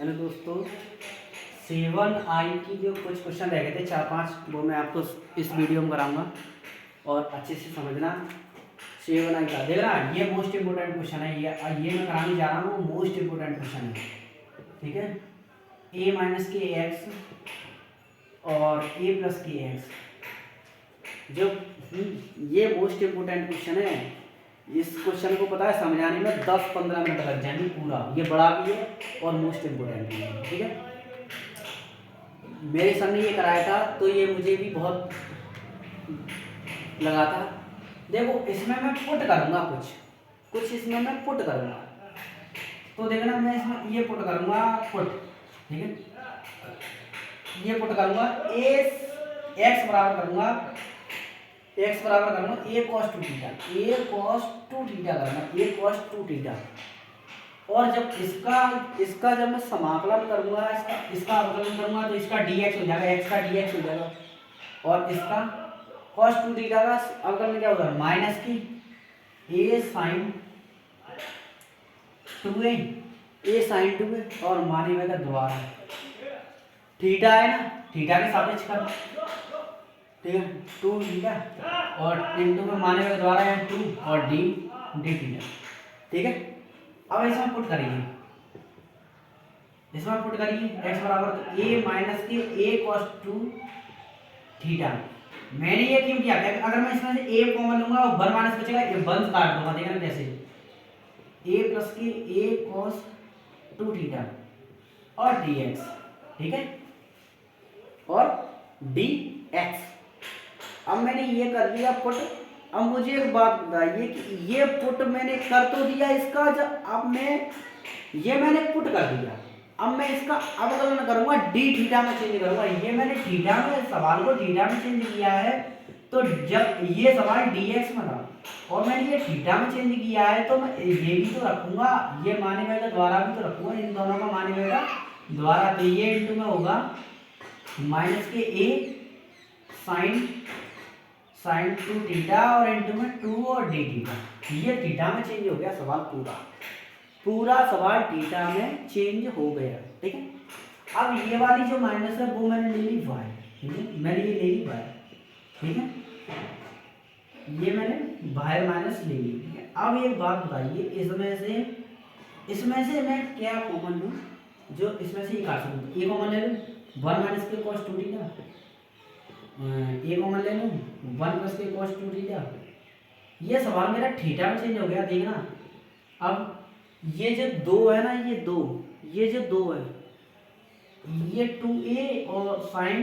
Hello दोस्तों, 7i की जो कुछ क्वेश्चन रह गए थे 4-5 वो मैं आपको इस वीडियो में कराऊंगा और अच्छे से समझना। 7i का देखना, ये मोस्ट इम्पोर्टेंट क्वेश्चन है। ये मैं कराने जा रहा हूँ, मोस्ट इम्पोर्टेंट क्वेश्चन है। ठीक है, a माइनस के एक्स और a प्लस के एक्स, जो ये मोस्ट इम्पोर्टेंट क्वेश्चन है। इस क्वेश्चन को पता है समझाने में 10-15 मिनट लग जाएंगे पूरा। ये बड़ा भी है और मोस्ट इम्पोर्टेंट भी है। ठीक है, मेरे सर ने ये कराया था तो ये मुझे भी बहुत लगा था। देखो, इसमें मैं पुट करूँगा, कुछ इसमें मैं पुट करूँगा। तो देखना, मैं इसमें ये पुट करूँगा, पुट। ठीक है, ये पुट करूँगा, एक्स बराबर करूँगा, ए कॉस टू थीटा, ए कॉस टू थीटा। और जब इसका जब मैं समाकलन करूँगा, इसका अवकलन करूँगा तो इसका dx हो जाएगा, x का dx हो जाएगा। और इसका कॉस टू थीटा का अवकलन क्या होगा, माइनस की ए साइन 2a और माने का द्वारा थीटा है ना, थीटा के सापेक्ष कर। ठीक है, 2 थीटा और इनटू में माने का द्वारा है 2 और डी थीटा। ठीक है, अब इसमें पुट करिए, x बराबर तो a माइनस के a cos 2 थीटा। मैंने ये क्यों किया, अगर मैं इसमें से a कॉमन लूंगा और 1 माइनस बचेगा, ये 1 काट दूंगा। देखना कैसे, a प्लस के a cos 2 थीटा और dx। ठीक है, और dx। अब मैंने ये कर दिया पुट। अब मुझे एक बात बताइए कि ये पुट मैंने कर तो दिया इसका, जब अब मैंने पुट कर दिया। अब मैं इसका अवकलन करूंगा, डी थीटा में चेंज करूंगा। ये मैंने थीटा में, सवाल को थीटा में चेंज किया है। तो जब ये सवाल dx में था और मैंने ये थीटा में चेंज किया है, तो मैं ये भी तो रखूंगा, ये माने का द्वारा भी तो रखूंगा, इन दोनों का माने का द्वारा। तो ये इंटू में होगा माइनस के a साइन 2 थीटा और इंटू में 2 और डी थीटा। ये थीटा में चेंज हो गया सवाल, पूरा सवाल थीटा में चेंज हो गया। ठीक है, अब ये वाली जो माइनस है वो मैंने ले ली y। ठीक है, मैंने ये ले ली y। ठीक है, ये मैंने बाहर माइनस ले ली। ठीक है, अब एक बात बताइए, इसमें से मैं क्या कॉमन लूँ, जो इसमें से ये काट सकूँ। ये कॉमन ले लूँ, 1 माइनस के cos 2 थीटा। ये कॉमन ले लूँ, 1 प्लस के cos 2 थीटा। ये सवाल मेरा थीटा में चेंज हो गया। देखना, अब ये जो 2 है ना, ये जो 2 है, ये 2a और साइन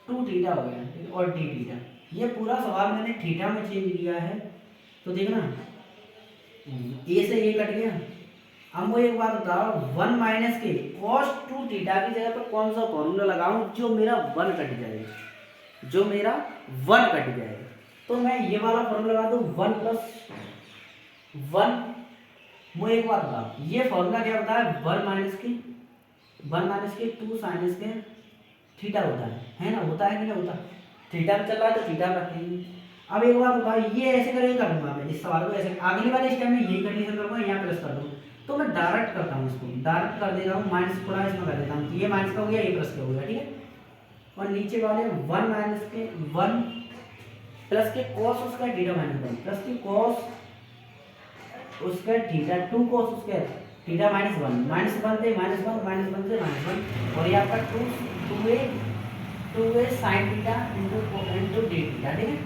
2 थीटा हो गया और डी थीटा। ये पूरा सवाल मैंने थीटा में चेंज किया है। तो देखना, a से a कट गया। अब वो एक बात बताओ, 1 माइनस के cos 2 थीटा की जगह पर कौन सा फॉर्मूला लगाऊं जो मेरा 1 कट जाएगा, तो मैं ये वाला फॉर्मूला लगा दूं, 1 प्लस 1। वो एक बात बताओ, ये फॉर्मूला क्या होता है, 1 माइनस के 2 साइन स्क्वायर थीटा होता है ना, होता है कि नहीं होता। थीटा में चल रहा है तो थीटा रखेंगे। अब एक बात बताओ, ये ऐसे करके करूँगा मैं इस सवाल को, ऐसे अगली वाले स्टेप में यही कंडीशन करूँगा, यहाँ प्लस कर दूँ। तो मैं डायरेक्ट करता हूँ, इसको डायरेक्ट कर दे रहा हूँ, माइनस थोड़ा इसमें कर देता हूँ। ये माइनस का हो गया, ये प्लस का हो गया। ठीक है, और नीचे वाले 1 माइनस के 1 प्लस के कॉस उसका थीटा माइनस 1 प्लस के कॉस उसका थीटा 2 कॉस उसका थीटा माइनस 1 से -1 और ये आपका 2a sin theta into D theta. ठीक है,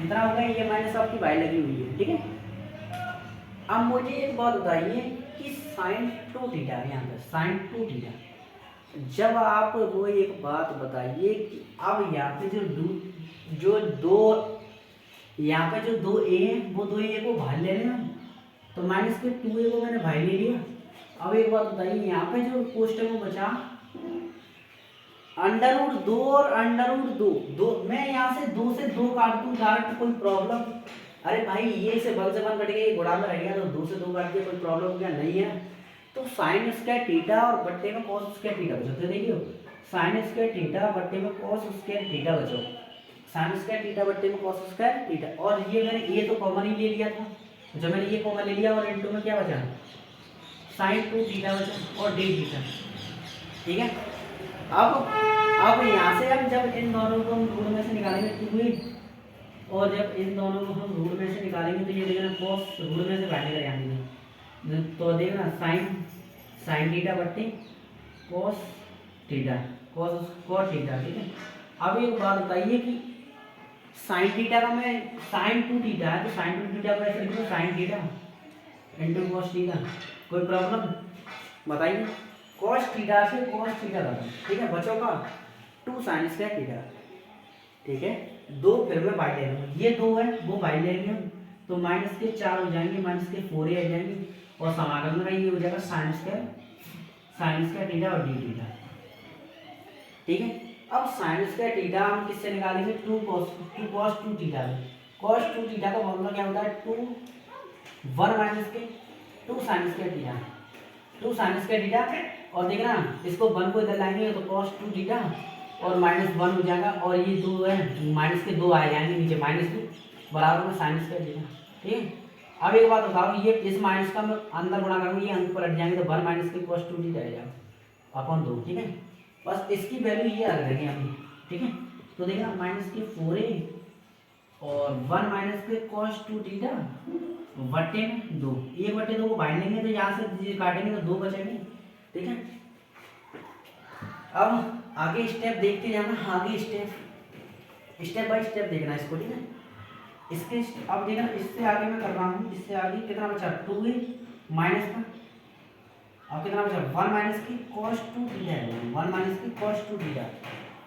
इतना हो गया। ये माइनस आपकी बाई लगी हुई है। ठीक है, अब मुझे एक बात बताइए कि sin 2 थीटा है, यहाँ पर sin 2 थीटा। जब आप वो एक बात बताइए कि अब यहाँ पे जो दो a है, वो 2a को बाहर ले लेना, तो माइनस के 2a को मैंने बाहर ले लिया। अब एक बात बताइए, यहाँ पे जो कोष्टक में बचा √2 और √2, मैं यहाँ से 2 से 2 काट दूँ डायरेक्ट, कोई प्रॉब्लम? अरे भाई, ये से 1 से 1 कट गया, ये गुणा में रह गया, तो 2 से 2 काट दिया, कोई प्रॉब्लम क्या नहीं है। तो साइन स्क्वायर थीटा और बट्टे में कॉस स्क्वायर थीटा बचो। देखियो, साइन स्क्वायर थीटा बट्टे में कॉस स्क्वायर थीटा बचो, साइन स्क्वायर थीटा बट्टे में कॉस स्क्वायर थीटा। और ये मैंने ये तो कॉमन ही ले लिया था, जब मैंने ये कॉमन ले लिया, और इनटू में क्या बचा, साइन 2 थीटा बचा और डी थीटा। ठीक है। अब यहाँ से हम जब इन दोनों को हम रूट में से निकालेंगे 2a, और जब इन दोनों को हम रूट में से निकालेंगे तो ये देखना कॉस रूट में से बाहर निकल जाएंगे, तो देखना साइन थीटा बट्टे कॉस थीटा, कॉस थीटा। ठीक है। अब एक बात बताइए कि साइन थीटा का मैं साइन 2 थीटा है, तो साइन 2 थीटा को ऐसे लिख दो sine theta into cos theta, कोई प्रॉब्लम बताइए। कॉस थीटा से कॉस थीटा लगा, ठीक है, बचो का 2 साइन स्क्वायर थीटा। ठीक है, 2 फिर मैं बाई ले लूँगा, ये 2 है वो बाई लेंगे हम, तो माइनस के 4 हो जाएंगे, माइनस के 4 ही आ जाएंगे, और समाकलन में ये हो जाएगा साइन स्क्वायर थीटा और डी थीटा। ठीक है। अब साइन स्क्वायर थीटा हम किससे निकालेंगे, 2 cos 2 थीटा में। cos 2 थीटा का फॉर्मूला क्या होता है, 1 माइनस के 2 sine square theta, 2 sine square theta. और देखना इसको 1 को इधर लाएंगे तो cos 2 थीटा और माइनस 1 हो जाएगा, और ये 2 है माइनस के 2 आ जाएंगे नीचे, -2 बराबर में साइन स्क्वायर थीटा। ठीक है। अब एक बात बताओ, ये इस माइनस का मैं अंदर गुणा करूँगी, ये अंक पलट जाएंगे तो 1 माइनस के cos 2 थीटा आएगा अपॉन 2। ठीक है, बस इसकी वैल्यू ये आ रही है अभी। ठीक है, तो देखना माइनस के 4a और 1 माइनस के cos 2 थीटा बट्टे में 2, 1/2 को बांध लेंगे तो यहाँ से काटेंगे तो 2 बचेंगे। ठीक है। अब आगे स्टेप देखते जाना, आगे स्टेप बाय स्टेप देखना इसको। ठीक है, इसके अब देखना इससे आगे मैं कर रहा हूँ, इससे आगे कितना बचा 2a माइनस का, अब कितना बचा 1 माइनस की cos 2 थीटा है, 1 माइनस की cos 2 थीटा,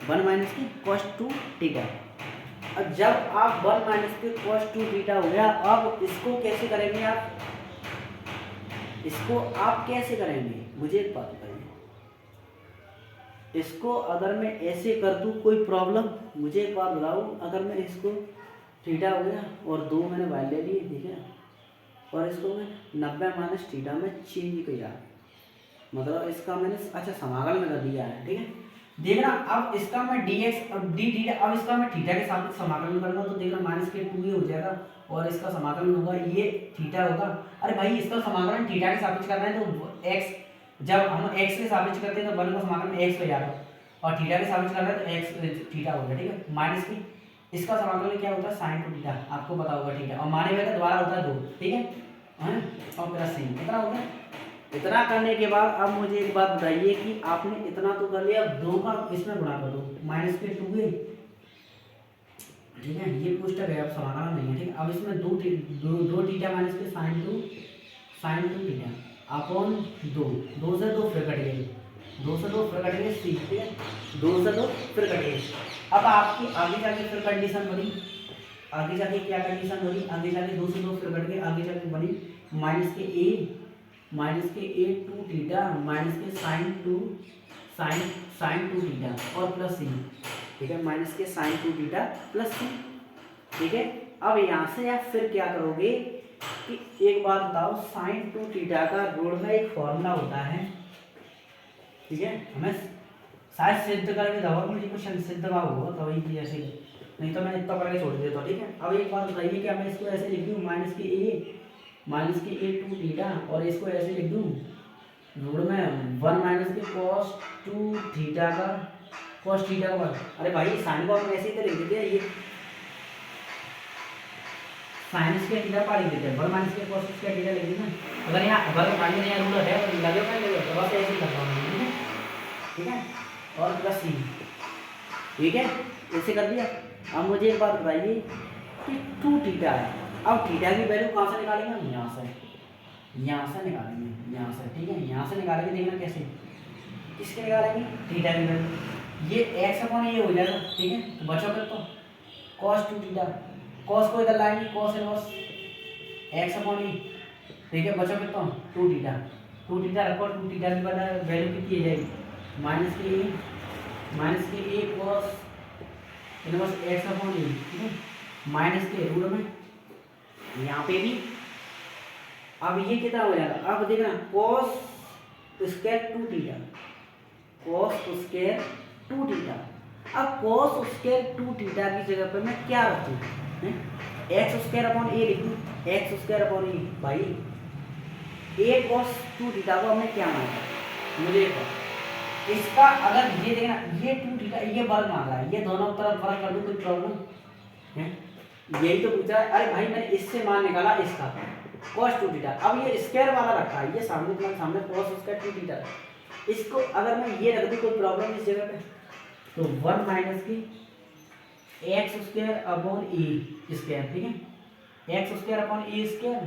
1 माइनस की cos 2 थीटा। अब जब आप 1 माइनस की cos 2 थीटा हो गया, अब इसको कैसे करेंगे आप, इसको आप कैसे करेंगे मुझे एक बात बताइए, इसको अगर मैं ऐसे कर दूँ कोई प्रॉब्लम, मुझे एक बात बताओ, अगर मैं इसको थीटा हो गया और 2 मैंने वाई ले लिए, ठीक है, और इसको मैं 90 माइनस थीटा में चेंज किया, मतलब इसका मैंने अच्छा समाकलन में कर दिया है। ठीक है, देखना अब इसका मैं dx और d थीटा, अब इसका मैं थीटा के साथ समाकलन करूंगा तो देखना माइनस के 2 ये हो जाएगा, और इसका समाकलन होगा ये थीटा होगा। अरे भाई इसका समाकलन थीटा के सापेक्ष करना है तो x, जब हम x के सापेक्ष करते हैं तो 1 का समाकलन x हो जाएगा, और थीटा के सापेक्ष करना है तो x थीटा हो गया। ठीक है, माइनस की इसका समाकलन क्या होता है साइन 2 थीटा, आपको पता होगा थीटा, और माने हुए का दोबारा होता है 2। ठीक है, और प्लस sin, कितना हो गया। इतना करने के बाद अब मुझे एक बात बताइए कि आपने इतना तो कर लिया, अब 2 का इसमें गुणा कर दो, माइनस के 2a। ठीक है, ये पुस्तक है, अब समाकलन नहीं है। ठीक है, अब इसमें 2 थीटा माइनस के साइन 2 थीटा अपॉन 2 से 2 फिर कट गए, 2 से 2 फिर कट गए सी। ठीक है, 2 से 2 फिर कट गए। अब आपकी आगे जाके फिर कंडीशन बनी, आगे जाके क्या कंडीशन बनी, आगे जाके 2 से 2 फिर कट गए, आगे जाके बनी माइनस के a 2 थीटा माइनस के साइन 2 थीटा और प्लस सी। ठीक है, माइनस के साइन 2 थीटा प्लस सी। ठीक है, अब यहाँ से आप फिर क्या करोगे कि एक बात बताओ, साइन 2 थीटा का रूट में एक फॉर्मूला होता है। ठीक है, हमें शायद सिद्ध करके दवा मुझे कुछ सिद्ध का होगा तभी तो ऐसे, नहीं तो मैं इतना करके छोड़ देता हूँ। ठीक है, अब एक बात बताइए कि मैं इसको ऐसे लिख दूँ माइनस के a 2 थीटा, और इसको ऐसे लिख दूँ रूट में 1 माइनस के cos 2 थीटा का अरे भाई साइन को आप ऐसे ही तो लिख देते हैं, ये साइन स्क्वायर थीटा पा लिख देते हैं, 1 माइनस के cos स्क्वायर थीटा लिख देना। अगर यहाँ अगर मान लीजिए यहाँ रूट है और लगे तो बस ऐसे ही करता हूँ। ठीक है, और प्लस सी। ठीक है, ऐसे कर दिया। अब मुझे एक बात बताइए कि 2 थीटा है, अब थीटा की वैल्यू कहाँ से निकालेंगे हम, यहाँ से निकालेंगे, यहाँ से। ठीक है, यहाँ से निकालेंगे, देखना कैसे, किसके निकालेंगे, थीटा की वैल्यू, ये x अपॉन ये हो जाएगा। ठीक है, तो बचा फिर तो cos 2 थीटा, cos को इधर लाएंगे cos inverse x upon e। ठीक है, बचा फिर तो 2 थीटा रखो, 2 थीटा की वैल्यू कितनी आ जाएगी, माइनस के a cos inverse x upon e। ठीक है, माइनस के रूट में यहाँ पे भी, अब ये कितना हो जाएगा, अब देखना cos स्क्वायर 2 थीटा, अब cos स्क्वायर 2 थीटा की जगह पर मैं क्या रखूँ, एक्स स्क्वायर अपॉन ए लिख दूँ, एक्स स्क्वायर अपॉन ए। भाई a cos 2 थीटा को हमने क्या माना, मुझे इसका अगर ये देखना, ये 2 थीटा ये वर्ग मांग रहा है, ये दोनों तरफ वर्ग कर दूं कोई प्रॉब्लम है? यही तो पूछा है। अरे भाई मैंने इससे मान निकाला इसका cos 2 थीटा, अब ये स्क्वायर वाला रखा है, ये सामने तुम्हारे सामने cos स्क्वायर 2 थीटा, इसको अगर मैं ये रख दूं कोई प्रॉब्लम इस जगह पे, तो 1 माइनस की एक्स स्क्वायर अपॉन ए स्क्वायर, ठीक है, एक्स स्क्वायर अपॉन ए स्क्वायर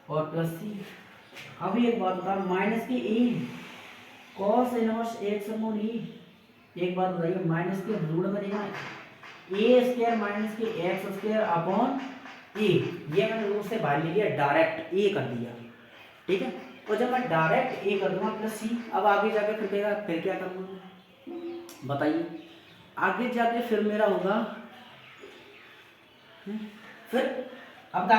और प्लस सी। अभी एक बात बता, माइनस की ए कॉस इनवर्स एक्स अपॉन ए, एक बात बताइए, माइनस के रूट में देना ए स्क्वायर माइनस के एक्स स्क्वायर अपॉन ए, ये मैंने रूट से बाहर ले लिया, डायरेक्ट ए कर दिया, ठीक है। और जब मैं डायरेक्ट ए कर दूंगा प्लस सी, अब आगे जाके फिर क्या करूँगा बताइए, आगे जाके फिर मेरा होगा फिर, अब क्या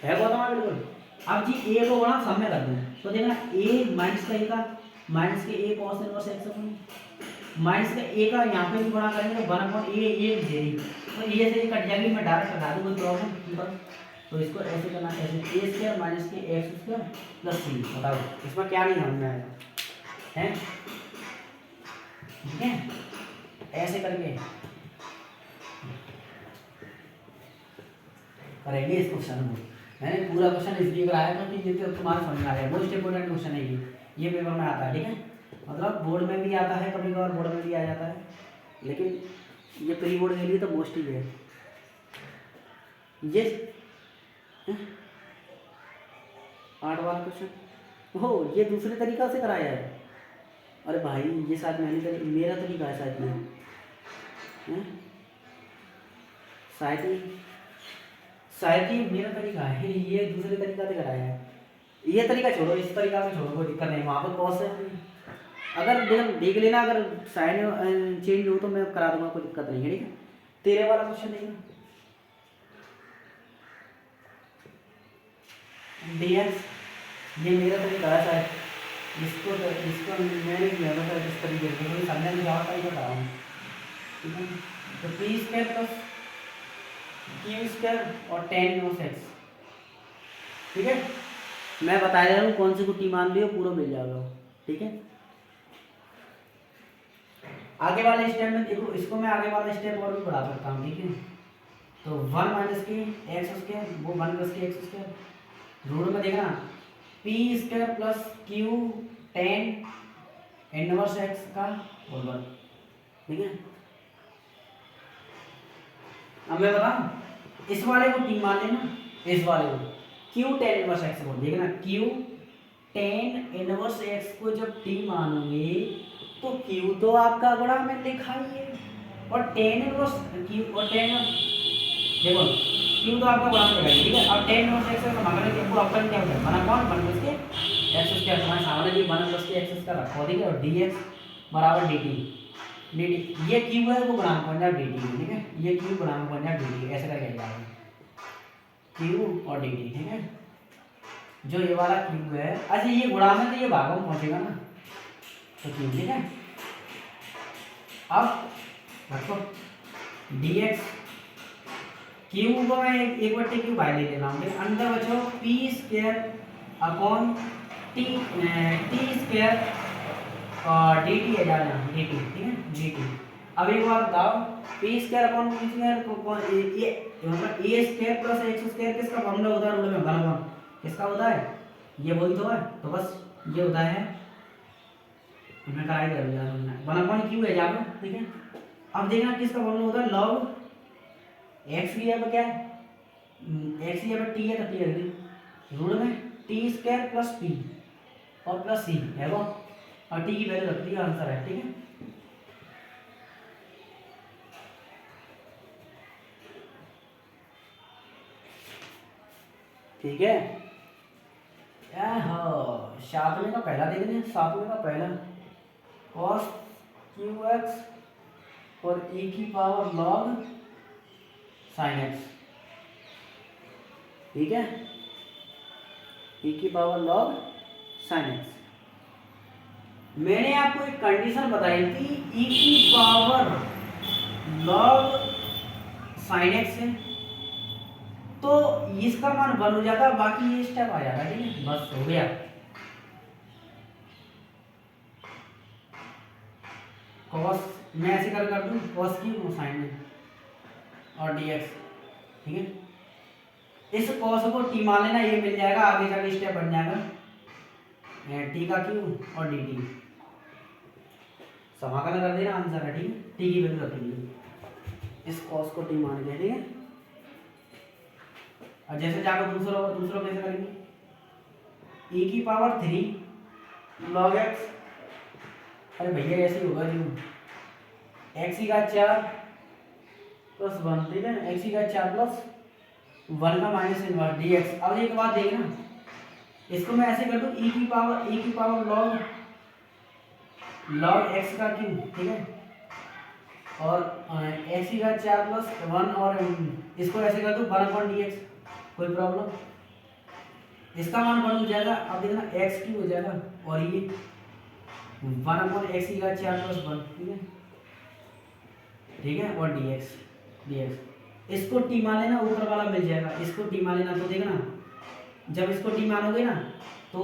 है गौतम बिल्कुल, अब जी ए को बड़ा सामने कर दूं तो देखना ए माइनस का ए का माइनस के a cos inverse x upon minus का ए का यहाँ पे भी बड़ा करेंगे तो 1 अपॉन ए जेरी, तो ए से कट जाएगी, मैं डायरेक्ट हटा दूं कोई प्रॉब्लम, तो इसको ऐसे करना, ऐसे ए स्क्वायर माइनस के एक्स स्क्वायर प्लस सी, बताओ इसमें क्या नहीं समझ में आएगा हैं, ठीक है, ऐसे करके करेंगे इस क्वेश्चन को। मैंने पूरा क्वेश्चन इसलिए कराया था कि ये तो तुम्हारे समझ में आ जाए, मोस्ट इंपोर्टेंट क्वेश्चन है ये पेपर में आता है, ठीक है, मतलब बोर्ड में भी आता है, कभी कभार बोर्ड में भी आ जाता है, लेकिन ये प्री बोर्ड के लिए तो मोस्ट ही है ये। 8 वाला क्वेश्चन हो, ये दूसरे तरीका से कराया है, अरे भाई ये शायद मैंने मेरा तरीका है शायद ये, शायद ये मेरा तरीका है, ये दूसरे तरीका से कराया है, ये तरीका छोड़ो, इस तरीका में छोड़ो, कोई दिक्कत नहीं, वहाँ पर कॉस है, अगर देख लेना, अगर साइन चेंज हो तो मैं करा दूंगा, कोई दिक्कत नहीं है, ठीक है। तेरे वाला क्वेश्चन देखना, डीएक्स, ये मेरा तरीका है शायद, इसको मैंने किया था इस तरीके से, कोई सामने में जवाब का करा हूँ, ठीक है। तो P square plus Q square और tan इनवर्स एक्स, ठीक है, मैं बता रहा हूँ कौन सी कुट्टी मान लियो, पूरा मिल जाएगा, ठीक है। आगे वाले स्टेप में देखो, इसको मैं आगे वाला स्टेप और भी बढ़ा सकता हूँ, ठीक है। तो 1 माइनस के एक्स स्क्वायर, वो 1 प्लस के एक्स स्क्वायर, रूट में देखना P square plus Q tan inverse x का होल वर्ग, ठीक है। अब मैं बताऊं, इस वाले को टी मान लेना, इस वाले को क्यू tan इनवर्स एक्स को देखना, क्यू tan इनवर्स एक्स को जब टी मानोगे तो क्यू तो आपका गुणा में लिखा ही है, और tan इनवर्स क्यू और tan देखो क्यू तो आपका गुणा में लिखा है, ठीक है। अब tan इनवर्स एक्स का मांगने के वो अपना क्या हो जाए, बना कौन 1 प्लस के एक्स स्क्वायर, हमारे सामने भी 1 प्लस के एक्स स्क्वायर रखा, ठीक है, और dx बराबर dt, ये क्यू है वो गुणांक बन जाए dt, ठीक है, ये क्यू गुणांक बन जाए dt, ऐसे करके जाएगा क्यू और dt, ठीक है। जो ये वाला क्यू है, अच्छा ये गुणांक में तो ये भागों में पहुंचेगा ना, तो क्यू, ठीक है। अब रखो dx क्यू को मैं एक बट्टे क्यू बाहर ले लेना हूँ, अंदर बचो P square upon T square और dt है जाना dt, ठीक है, dt। अब एक बार बताओ, P square upon P square ये मतलब ए स्क्वायर प्लस एक्स स्क्वायर किसका फॉर्मूला होता है रूल में, बराबर किसका होता है, ये वही तो है, तो बस ये होता है, मैं कराई कर दिया हमने, 1/q है यहाँ पर, ठीक है। अब देखना किसका फॉर्मूला होता है, log x की यहाँ पर क्या है, x की यहाँ पर t है, तो t रख दी, रूल में टी स्क्वायर प्लस पी और प्लस सी है वो, और टी की वैल्यू रख दी, आंसर है, ठीक है। ठीक है, सातवें का पहला देख लें, सातवें का पहला cos qx और e की पावर log sin x, ठीक है, e की पावर log sin x। मैंने आपको एक कंडीशन बताई थी, e की पावर log sin x है तो इसका मान 1 हो जाता, बाकी ये स्टेप आ जाता, ठीक है, बस हो गया। कॉस मैं ऐसे कर दूँ कॉस की साइन में और dx, ठीक है। इस कॉस को टी मान लेना, ये मिल जाएगा, आगे जाके स्टेप बन जाएगा टी का क्यू और डी टी, समाकलन कर देना, आंसर है, ठीक है। टी की वैल्यू रखेंगे, इस कॉस को टी मान के, ठीक है। और जैसे जाकर दूसरों कैसे करेंगे, e की पावर 3 log x, अरे भैया ऐसे ही होगा जी, x की घात 4 प्लस 1, ठीक है, x की घात 4 प्लस 1 का माइनस इनवर्स dx। अब एक बात देखना, इसको मैं ऐसे कर दूं e की पावर log x का क्यूब, ठीक है, और x की घात 4 प्लस 1 और इसको ऐसे कर दूं 1/dx, कोई प्रॉब्लम, इसका मान 1 हो जाएगा। अब देखना x क्यूब हो जाएगा और ये 1/x की घात 4 प्लस 1, ठीक है, और dx इसको टी मान लेना, ऊपर वाला मिल जाएगा, इसको टी मान लेना, तो देखना जब इसको टी मानोगे ना तो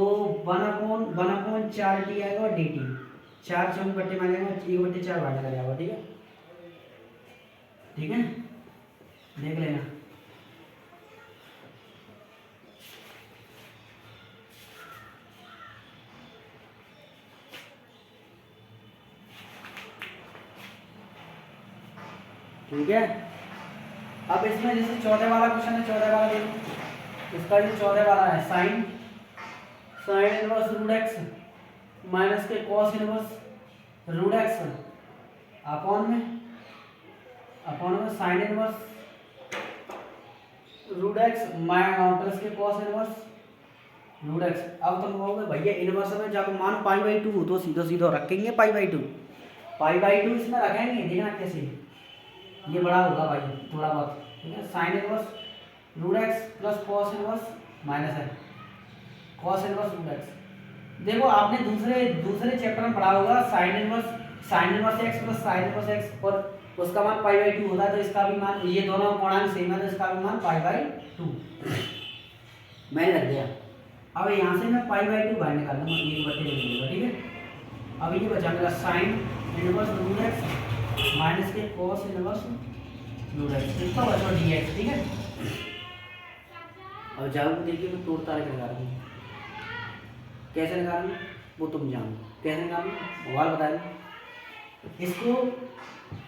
1/4 टी आएगा और डी टी, 4 चौक बट्टे मानेगा 1/4 बांटा कर जाएगा, ठीक है, ठीक है, देख लेना। ठीक है, अब इसमें जैसे 14 वाला क्वेश्चन है, 14 वाला देखो, इसका जो 14 वाला है, sine inverse root x minus के cos inverse root x upon में sine inverse root x plus के कॉस इनवर्स रूट एक्स। अब तुम कहोगे भैया इनवर्स में जब मान π/2 हो तो सीधा रखेंगे π/2 इसमें रखेंगे, देखना कैसे ये बड़ा होगा भाई थोड़ा बहुत, ठीक है। Sine inverse root x plus cos inverse minus है कॉस इनवर्स रूट एक्स। देखो आपने दूसरे चैप्टर में पढ़ा होगा sine inverse x plus sine inverse x, और उसका मान π/2 होता है, तो इसका भी मान, ये दोनों पूर्णांक सेम है तो इसका भी मान π/2 मैंने रख दिया। अब यहाँ से मैं π/2 बाहर निकाल दूंगा, 1/2, ठीक है। अब ये बचा मेरा sine inverse root x minus के कॉस इनवर्स रूट एक्स, इसका बचा dx, ठीक है। और जाओ देखिए मैं तोड़ तार के निकाल दूँ, कैसे निकालना वो तुम जानो, कैसे निकालना सवाल बताएगा।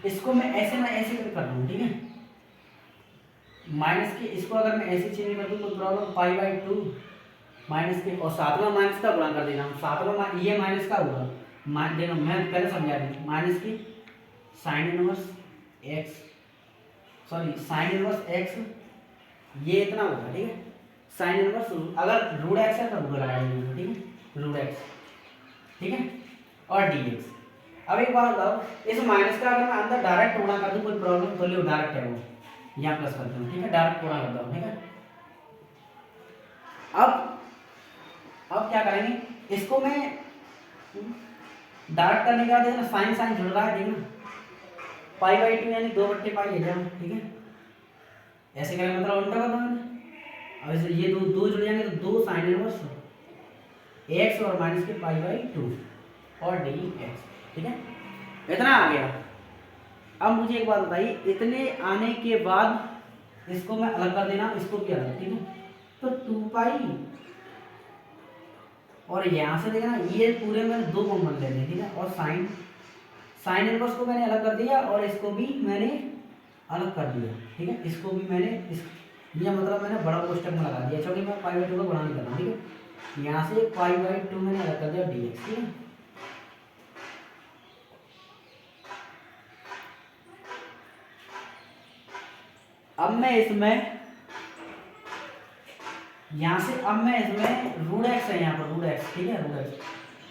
इसको मैं ऐसे कर दूँ, ठीक है, माइनस के, इसको अगर मैं ऐसे चेंज कर दूँ तो प्रॉब्लम π/2 माइनस के, और सातवां माइनस का गुणा कर देना, सातवां ये माइनस का होगा, देखो मैं पहले समझा दूँ, माइनस की साइन इनवर्स एक्स, ये इतना होगा, ठीक है, साइन इनवर्स, अगर रूट एक्स है तब लगा देंगे, ठीक है, रूट एक्स, ठीक है, और dx। अब एक बात बताओ, इस माइनस का अगर मैं अंदर डायरेक्ट गुणा कर दूं कोई प्रॉब्लम, तो लो डायरेक्ट है वो, यहाँ प्लस करता हूँ, ठीक है, डायरेक्ट गुणा करता हूँ, ठीक है। अब क्या करेंगे, इसको मैं डायरेक्ट करने के बाद देखना साइन जुड़ रहा है, देखना π/2 यानी 2/π ले जाओ, ठीक है, ऐसे करेंगे मतलब उल्टा कर दूंगा। अब ऐसे ये दो जुड़ जाएंगे तो 2 साइन इनवर्स x और माइनस के π/2 और dx, ठीक है, इतना आ गया। अब मुझे एक बात बताइए, इतने आने के बाद इसको मैं अलग कर देना, इसको भी अलग, ठीक है, तो 2π, और यहाँ से देखना ये पूरे मैंने 2 कॉमन ले लिए, ठीक है, और साइन इनवर्स को मैंने अलग कर दिया और इसको भी मैंने अलग कर दिया, ठीक है, इसको भी मैंने ये मतलब मैंने बड़ा कोष्टक में लगा दिया, क्योंकि मैं π/2 का गुणा नहीं कर रहा, ठीक है। यहाँ से π/2 मैंने अलग कर दिया dx, ठीक है। अब मैं इसमें रूट एक्स है, यहाँ पर रूट एक्स, ठीक है,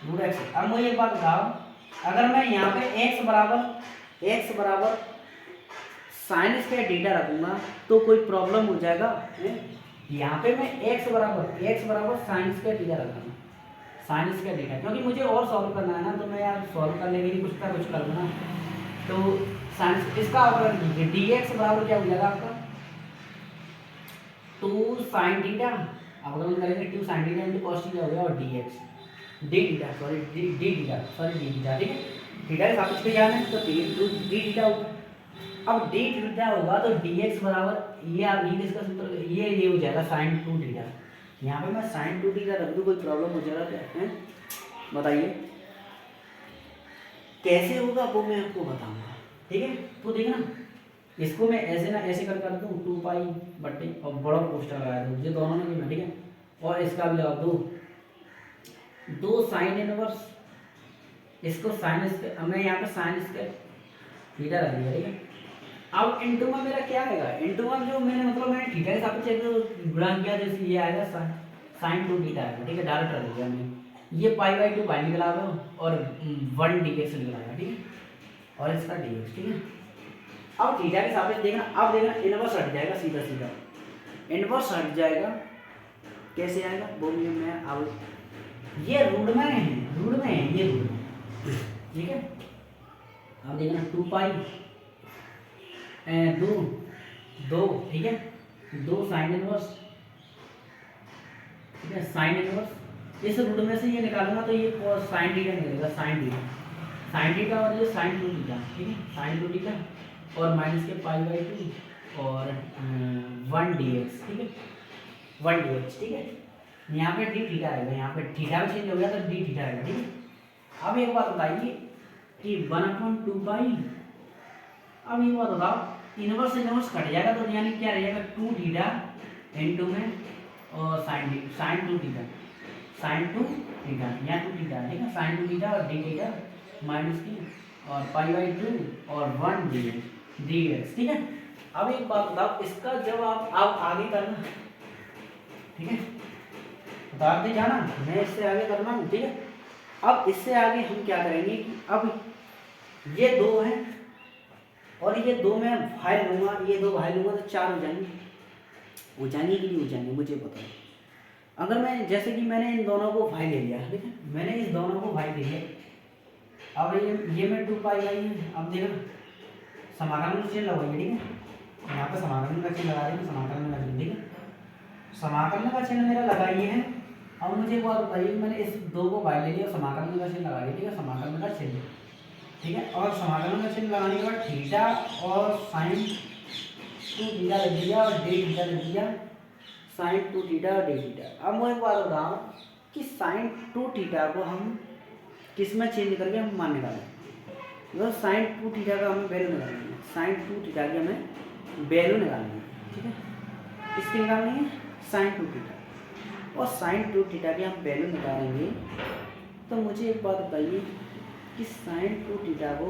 रूट एक्स। अब मुझे एक बात बताओ, अगर मैं यहाँ पे x बराबर साइन स्क्वायर थीटा रखूंगा तो कोई प्रॉब्लम हो जाएगा, यहाँ पे मैं x बराबर साइन स्क्वायर थीटा रखूंगा, साइन स्क्वायर थीटा, क्योंकि मुझे और सॉल्व करना है ना, तो मैं यार सॉल्व करने के लिए कुछ ना कुछ करूँगा ना, तो साइन इसका अवकलन लीजिए, dx बराबर क्या हो जाएगा आपका 2 साइन थीटा, अवकलन करेंगे 2 sine theta into cos theta हो गया, और dx डी थीटा, ठीक है। थीटा के सापेक्ष पे जाना है तो डी थीटा होगा। अब डी थीटा होगा तो डी एक्स बराबर ये आप ये किसका सूत्र, ये हो जाएगा साइन टू थीटा। यहाँ पे मैं साइन टू थीटा रख दूँ, कोई प्रॉब्लम हो जाएगा क्या है बताइए? कैसे होगा वो मैं आपको बताऊंगा, ठीक है? तो देखना इसको मैं ऐसे ना ऐसे कर दूँ 2 पाई बट्टे और बड़ा पोस्टर लगा दूँ, ये दोनों में गिना, ठीक है? और इसका भी लगा दो साइन इनवर्स, इसको साइन स्क्वायर, मैं यहाँ पे साइन स्क्वायर थीटा रख दिया, ठीक है? अब इनटू में मेरा क्या आएगा, इनटू में जो मैंने थीटा के सापेक्ष एक गुणा किया तो इसलिए आएगा साइन टू थीटा आएगा, ठीक है? डायरेक्ट रख दिया मैंने, ये पाई बाई टू बाहर निकला और 1 डी एक्स निकला आएगा, ठीक है? और इसका डी एक्स, ठीक है? अब थीटा के सापेक्ष देखना, अब देखना इनवर्स हट जाएगा, सीधा सीधा इनवर्स हट जाएगा। कैसे आएगा वो मैं अब ये रूट में है ये रूट में, ठीक है? अब देखना 2 पाई दो ठीक है, 2 साइन इनवर्स, ठीक है? साइन इनवर्स इस रूट में से ये निकालूंगा तो ये साइन थीटा निकलेगा, साइन थीटा और ये साइन टू थीटा, ठीक है? साइन टू थीटा और माइनस के पाई बाई 2 और 1 डी एक्स, ठीक है? 1 डी एक्स, ठीक है? यहाँ पे डी थीटा आएगा, यहाँ पे थीटा भी चेंज हो गया तो डी थीटा आएगा, ठीक है? अब एक बात बताइए कि 1/2 पाई, अब ये बात बताओ इनवर्स कट जाएगा तो यानी क्या रहेगा 2 थीटा इनटू में और साइन टू थीटा यहाँ 2 थीटा, ठीक है? साइन टू थीटा और डी थीटा माइनस की और पाई बाई 2 और 1 डी एक्स, ठीक है? अब एक बात बताओ, इसका जब आप आगे करना, ठीक है? बताते जाना, मैं इससे आगे करना हूँ, ठीक है? अब इससे आगे हम क्या करेंगे कि अब ये 2 हैं और ये 2 मैं भाई लूँगा, ये 2 भाई लूँगा तो 4 हो जाएंगे कि नहीं हो जाएंगे मुझे पता है। अगर मैं जैसे कि मैंने इन दोनों को भाई ले लिया, ठीक है? मैंने इस दोनों को भाई ले लिया, अब ये मैं 2 पाई लाई है। अब देखना समाकलन का चिन्ह लगाइए, ठीक है? यहाँ पे समाकलन का चिन्ह लगा देंगे, समाकलन का चिन्ह, ठीक है? समाकलन का चिन्ह मेरा लगाइए है। अब मुझे एक बात बताइए, मैंने इस 2 को भाई ले लिया और समाकलन का चिन्ह लगा दिया, ठीक है? समाकलन का चिन्ह, ठीक है? और समाकलन का चिन्ह लगाने के बाद थीटा और साइन टू थीटा लग दिया और डी थीटा लग दिया, साइन टू थीटा और डी थीटा। अब मैं एक बात बताऊँ कि साइन टू थीटा को हम किस में चेंज करके हम मान निकालें, मतलब साइन टू थीटा का हमें वैल्यू निकालनी है, साइन टू थीटा की हमें वैल्यू निकालनी है, ठीक है? इसकी निकालनी है साइन टू थीटा, और साइन टू थीटा की हम वैल्यू निकालेंगे तो मुझे एक बात बताइए कि साइन टू थीटा को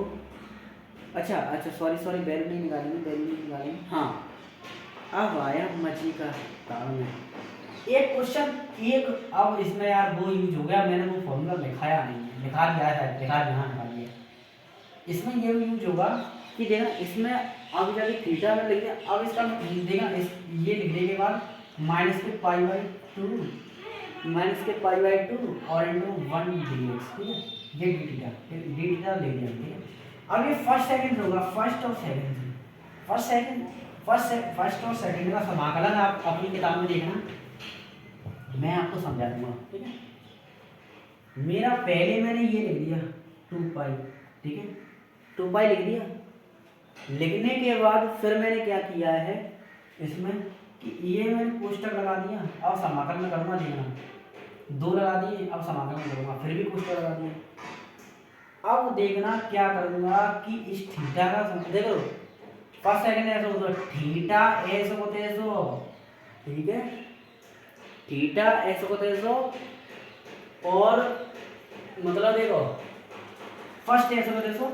अच्छा सॉरी वैल्यू नहीं निकालेंगे, हाँ अब आया मछली का कारण है। एक क्वेश्चन अब इसमें यार वो यूज हो गया, मैंने वो फॉर्मूला लिखाया नहीं है, लिखा दिया है, लिखा दिया। इसमें ये यूज होगा कि देखना इसमें अब जाके थीटा में लिख दिया, अब इसका देखना ये लिखने के बाद माइनस के पाई बाई टू और इंटू 1 डी एक्स, ठीक है? ये डी थीटा ले लिया, ठीक है? अब ये फर्स्ट और सेकंड का समाकलन आप अपनी किताब में देखना, मैं आपको समझा दूंगा, ठीक है? मेरा पहले मैंने ये लिख दिया 2 पाई, ठीक है? 2 पाई लिख दिया, लिखने के बाद फिर मैंने क्या किया है इसमें कि ये मैंने कोष्टक लगा दिया, अब समाकलन में करूँगा, देखना 2 लगा दिए, अब समाकलन में करूँगा, फिर भी कोष्टक लगा दिया। अब देखना क्या करूँगा कि इस थीटा का देखो फर्स्ट सेकंड ऐसा होता है, थीटा ऐसा होते हैं सो, ठीक है? थीटा ऐसा होते हैं सो, और मतलब देखो फर्स्ट ऐसा होते हैं सो,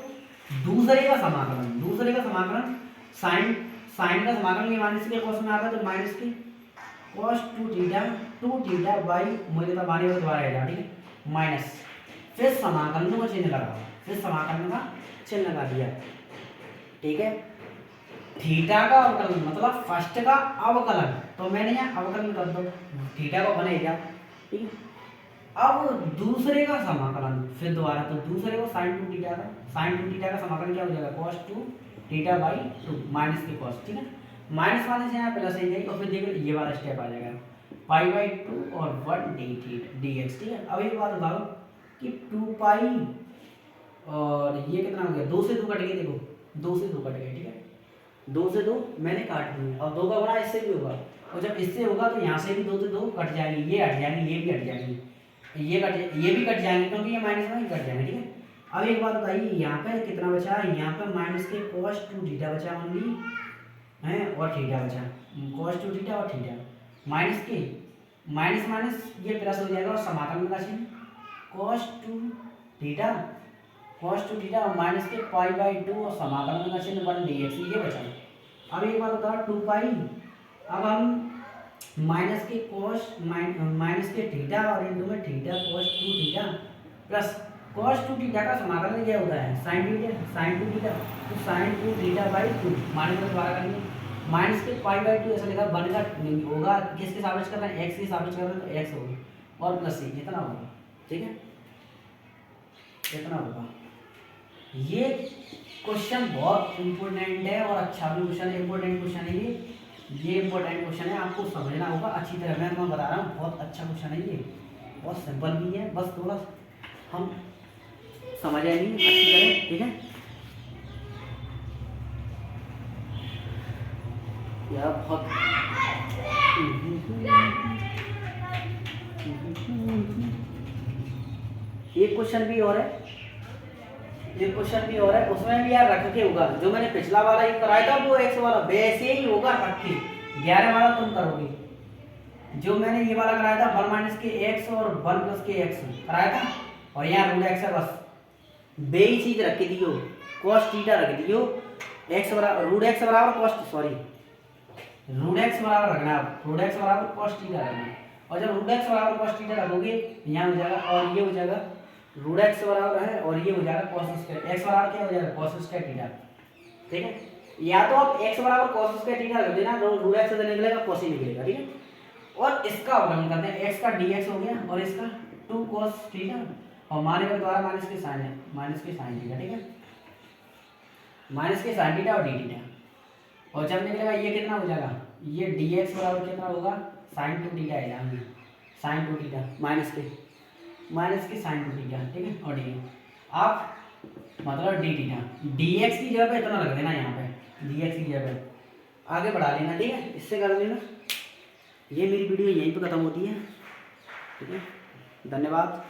दूसरे का समाकलन साइन का समाकलन माइनस के कॉस में आता है तो माइनस की कॉस 2 थीटा बाई मुझे तो बानी दोबारा आएगा, ठीक है? माइनस फिर समाकलन का चिन्ह लगा दिया, ठीक है? थीटा का अवकलन मतलब फर्स्ट का अवकलन, तो मैंने यहाँ अवकलन कर दो, थीटा को बनेगा, ठीक है? अब दूसरे का समाकलन फिर दोबारा, तो दूसरे को साइन टू थीटा का समाकलन क्या हो जाएगा cos 2 थीटा बाई 2 माइनस के cos, ठीक है? माइनस वाले से यहाँ प्लस आ जाएगी और फिर देखो ये वाला स्टेप आ जाएगा पाई बाई 2 और 1 डी एक्स, ठीक है? अब एक बात बताओ कि 2 पाई और ये कितना हो गया, 2 से 2 कट गए, देखो 2 से 2 कट गए, ठीक है, 2 से 2 मैंने काट दिए। और 2 का गुणा इससे भी होगा, और जब इससे होगा तो यहाँ से भी 2 से 2 कट जाएंगे, ये हट जाएंगे, ये भी हट जाएंगे, ये भी कट जाएंगे क्योंकि ये माइनस में ही कट जाएंगे, ठीक है। अब एक बात बताइए, यहाँ पे कितना बचा है, यहाँ पे माइनस के cos 2 थीटा बचा ओनली है, और थीटा बचा, cos 2 थीटा और थीटा, माइनस के माइनस माइनस ये प्लस हो जाएगा, और समाकलन का चिन्ह cos 2 थीटा, cos 2 थीटा और माइनस के पाई बाई 2 और समाकलन का चिन्ह 1 dx, ये बचा। अब एक बात बताओ 2 पाई, अब हम माइनस के cos माइनस के थीटा और इनटू में theta cos 2 theta plus cos 2 theta का समाकलन क्या होता है, sin थीटा, sin 2 थीटा, तो sin 2 थीटा बाई 2 माइनस में दोबारा करेंगे, माइनस के पाई बाई 2 ऐसा लिखा बनेगा, होगा किसके सापेक्ष करना है, x के सापेक्ष करना है, तो x होगा और प्लस c इतना होगा, ठीक है, इतना होगा। ये क्वेश्चन बहुत इंपॉर्टेंट है और अच्छा भी क्वेश्चन है, इंपॉर्टेंट क्वेश्चन है ये इंपॉर्टेंट क्वेश्चन है, आपको समझना होगा अच्छी तरह, मैं बता रहा हूँ बहुत अच्छा क्वेश्चन है ये, बहुत सिंपल भी है, बस थोड़ा हम समझ आए नहीं अच्छी तरह, ठीक है। यार बहुत एक क्वेश्चन भी और है, एक क्वेश्चन भी और है, उसमें भी यार रख के होगा, जो मैंने पिछला वाला ये कराया था वो x वाला वैसे ही होगा, रख के 11 वाला तुम करोगे, जो मैंने ये वाला कराया था 1 माइनस के x और 1 प्लस के x कराया था, और यहाँ रूट x है, बस बे ही चीज रख के दियो, cos थीटा रख दियो, x बराबर रूट x बराबर cos, सॉरी रूट x बराबर रखना है, रूट x बराबर cos थीटा रखना है, और जब रूट x बराबर cos थीटा रखोगे यहाँ हो जाएगा, और ये हो जाएगा रूट x बराबर है, और ये हो जाएगा cos स्क्वायर, x बराबर क्या हो जाएगा cos स्क्वायर थीटा, ठीक है। या तो आप x बराबर cos स्क्वायर थीटा रख देना, रूट x से निकलेगा cos ही निकलेगा, ठीक है। और इसका अवकलन करते हैं, x का dx हो गया और इसका 2 cos थीटा, और माने के द्वारा माइनस के साइन है, माइनस के साइन थीटा, ठीक है, माइनस के साइन थीटा और डी थीटा, और जब निकलेगा ये कितना हो जाएगा, ये dx बराबर कितना होगा sin 2 थीटा है, sin 2 थीटा माइनस के sin 2 थीटा, ठीक है, और डी आप मतलब डी थीटा, dx की जगह पे इतना रख देना, यहाँ पे dx की जगह पे आगे बढ़ा लेना, ठीक है, इससे कर लेना। ये मेरी वीडियो यहीं पे खत्म होती है, ठीक है, धन्यवाद।